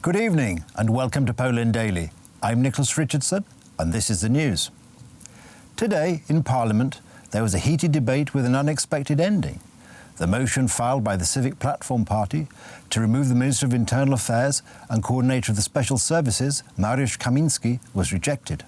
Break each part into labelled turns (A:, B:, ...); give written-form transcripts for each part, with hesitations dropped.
A: Good evening and welcome to Poland Daily. I'm Nicholas Richardson and this is the news. Today in Parliament there was a heated debate with an unexpected ending. The motion filed by the Civic Platform Party to remove the Minister of Internal Affairs and Coordinator of the Special Services, MARIUSZ KAMINSKI, was rejected.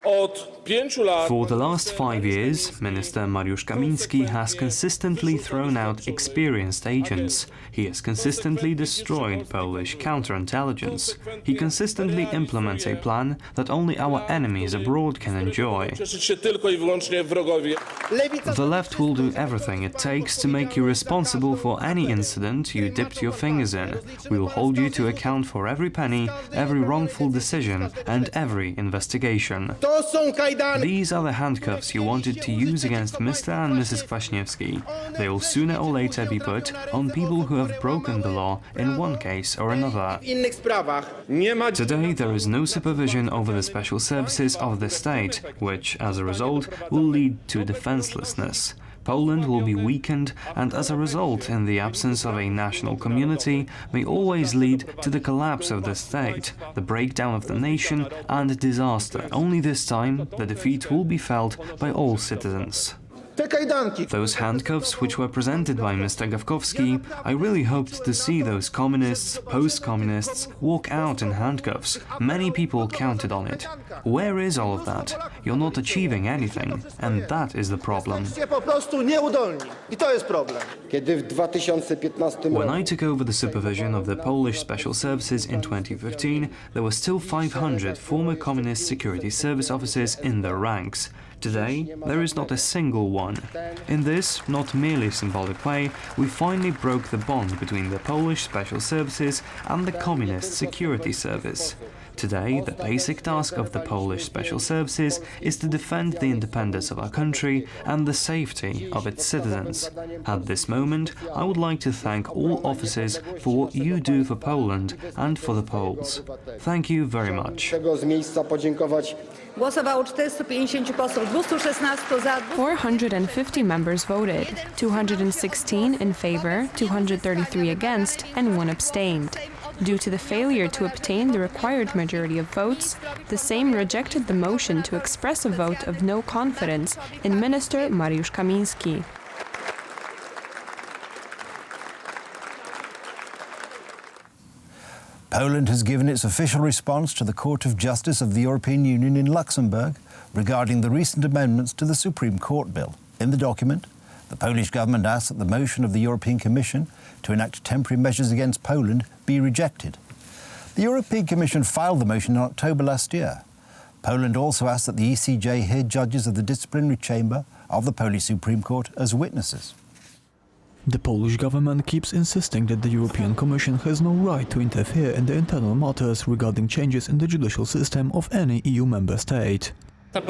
B: For the last 5 years, Minister Mariusz Kamiński has consistently thrown out experienced agents. He has consistently destroyed Polish counterintelligence. He consistently implements a plan that only our enemies abroad can enjoy. The left will do everything it takes to make you responsible for any incident you dipped your fingers in. We will hold you to account for every penny, every wrongful decision and every investigation. These are the handcuffs you wanted to use against Mr. and Mrs. Kwaśniewski. They will sooner or later be put on people who have broken the law in one case or another. Today there is no supervision over the special services of the state, which, as a result, will lead to defenselessness. Poland will be weakened and, as a result, in the absence of a national community, may always lead to the collapse of the state, the breakdown of the nation and disaster. Only this time, the defeat will be felt by all citizens. Those handcuffs which were presented by Mr. GAWKOWSKI, I really hoped to see those communists, post-communists, walk out in handcuffs. Many people counted on it. Where is all of that? You're not achieving anything, and that is the problem. When I took over the supervision of the Polish Special Services in 2015, there were still 500 former communist security service officers in their ranks. Today, there is not a single one. In this, not merely symbolic way, we finally broke the bond between the Polish Special Services and the Communist Security Service. Today, the basic task of the Polish Special Services is to defend the independence of our country and the safety of its citizens. At this moment, I would like to thank all officers for what you do for Poland and for the Poles. Thank you very much.
C: Głosowało 450 posłów, 216 za.
D: 450 members voted, 216 in favor, 233 against, and 1 abstained. Due to the failure to obtain the required majority of votes, the Sejm rejected the motion to express a vote of no confidence in Minister Mariusz Kamiński.
A: Poland has given its official response to the Court of Justice of the European Union in Luxembourg regarding the recent amendments to the Supreme Court bill. In the document, the Polish government asks that the motion of the European Commission to enact temporary measures against Poland be rejected. The European Commission filed the motion in October last year. Poland also asked that the ECJ hear judges of the disciplinary chamber of the Polish Supreme Court as witnesses.
E: The Polish government keeps insisting that the European Commission has no right to interfere in the internal matters regarding changes in the judicial system of any EU member state. We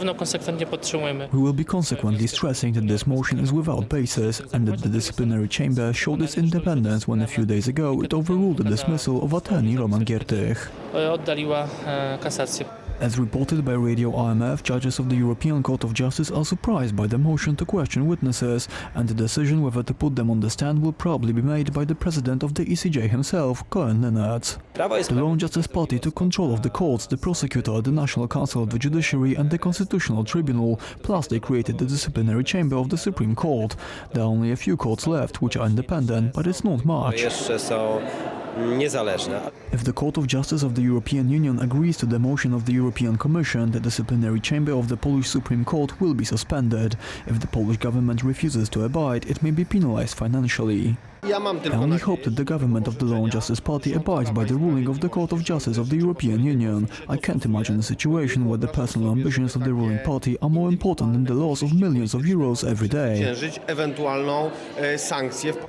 E: will be consequently stressing that this motion is without basis and that the disciplinary chamber showed its independence when a few days ago it overruled the dismissal of attorney Roman Giertych. As reported by Radio RMF, judges of the European Court of Justice are surprised by the motion to question witnesses, and the decision whether to put them on the stand will probably be made by the president of the ECJ himself, Cohen Leonard. The Lone Justice Party took control of the courts, the prosecutor, the National Council of the Judiciary and the Constitutional Tribunal, plus they created the disciplinary chamber of the Supreme Court. There are only a few courts left, which are independent, but it's not much. If the Court of Justice of the European Union agrees to the motion of the European Commission, the disciplinary chamber of the Polish Supreme Court will be suspended. If the Polish government refuses to abide, it may be penalized financially. I only hope that the government of the Lone Justice Party abides by the ruling of the Court of Justice of the European Union. I can't imagine a situation where the personal ambitions of the ruling party are more important than the loss of millions of euros every day.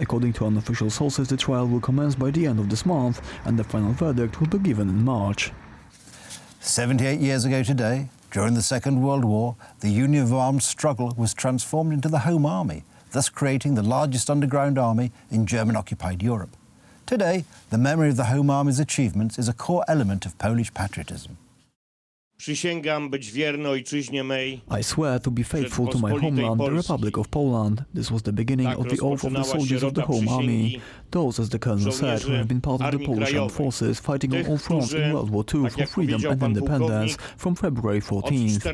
E: According to unofficial sources, the trial will commence by the end of this month, and the final verdict will be given in March.
A: 78 years ago today, during the Second World War, the Union of Armed Struggle was transformed into the Home Army, thus creating the largest underground army in German-occupied Europe. Today, the memory of the Home Army's achievements is a core element of Polish patriotism.
F: Przysięgam być wierny ojczyźnie mej.
E: I swear to be faithful to my homeland, the Republic of Poland. This was the beginning of the oath of the soldiers of the Home Army. Those, as the colonel said, who have been part of the Polish armed forces fighting on all fronts in World War II for freedom and independence from February 14th.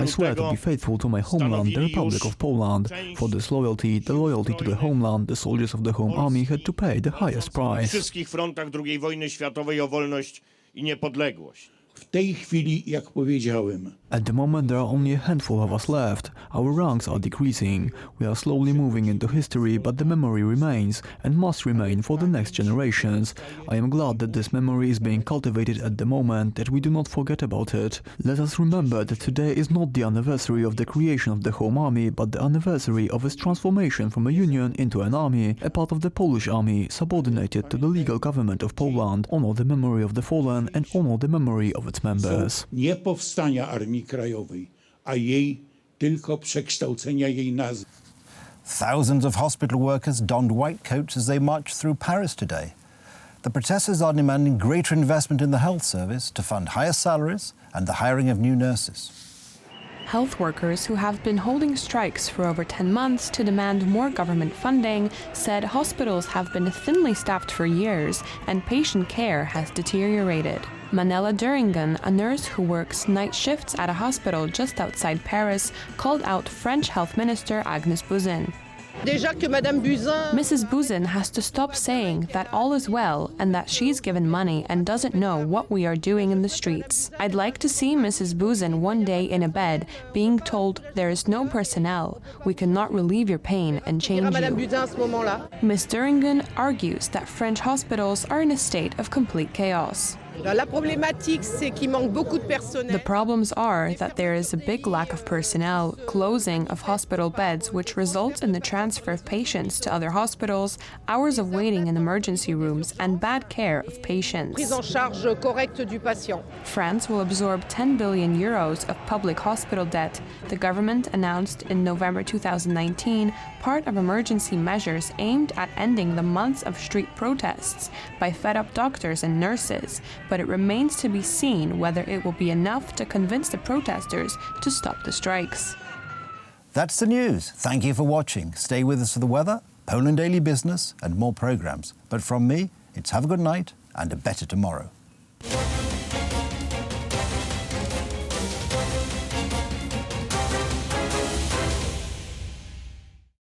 E: I swear to be faithful to my homeland, the Republic of Poland. For this loyalty, the loyalty to the homeland, the soldiers of the Home Army had to pay the highest price.
F: Na wszystkich frontach II wojny światowej o wolność i niepodległość.
G: W tej chwili, jak powiedziałem,
E: At the moment there are only a handful of us left. Our ranks are decreasing. We are slowly moving into history, but the memory remains and must remain for the next generations. I am glad that this memory is being cultivated at the moment, that we do not forget about it. Let us remember that today is not the anniversary of the creation of the Home Army, but the anniversary of its transformation from a union into an army, a part of the Polish army, subordinated to the legal government of Poland. Honor the memory of the fallen and honor the memory of its members.
G: nie powstania Armii Krajowej, a jej tylko przekształcenia jej nazwy.
A: Thousands of hospital workers donned white coats as they marched through Paris today. The protesters are demanding greater investment in the health service to fund higher salaries and the hiring of new nurses.
D: Health workers who have been holding strikes for over 10 months to demand more government funding said hospitals have been thinly staffed for years and patient care has deteriorated. Manuela DURINGON, a nurse who works night shifts at a hospital just outside Paris, called out French Health Minister Agnès Buzyn. Mrs. Buzyn has to stop saying that all is well and that she's given money and doesn't know what we are doing in the streets. I'd like to see Mrs. Buzyn one day in a bed being told there is no personnel, we cannot relieve your pain and change you. Ms. DURINGON argues that French hospitals are in a state of complete chaos. The problems are that there is a big lack of personnel, closing of hospital beds which results in the transfer of patients to other hospitals, hours of waiting in emergency rooms and bad care of patients. France will absorb 10 billion euros of public hospital debt. The government announced in November 2019 part of emergency measures aimed at ending the months of street protests by fed-up doctors and nurses, but it remains to be seen whether it will be enough to convince the protesters to stop the strikes.
A: That's the news. Thank you for watching. Stay with us for the weather, Poland Daily Business and more programmes. But from me, it's have a good night and a better tomorrow.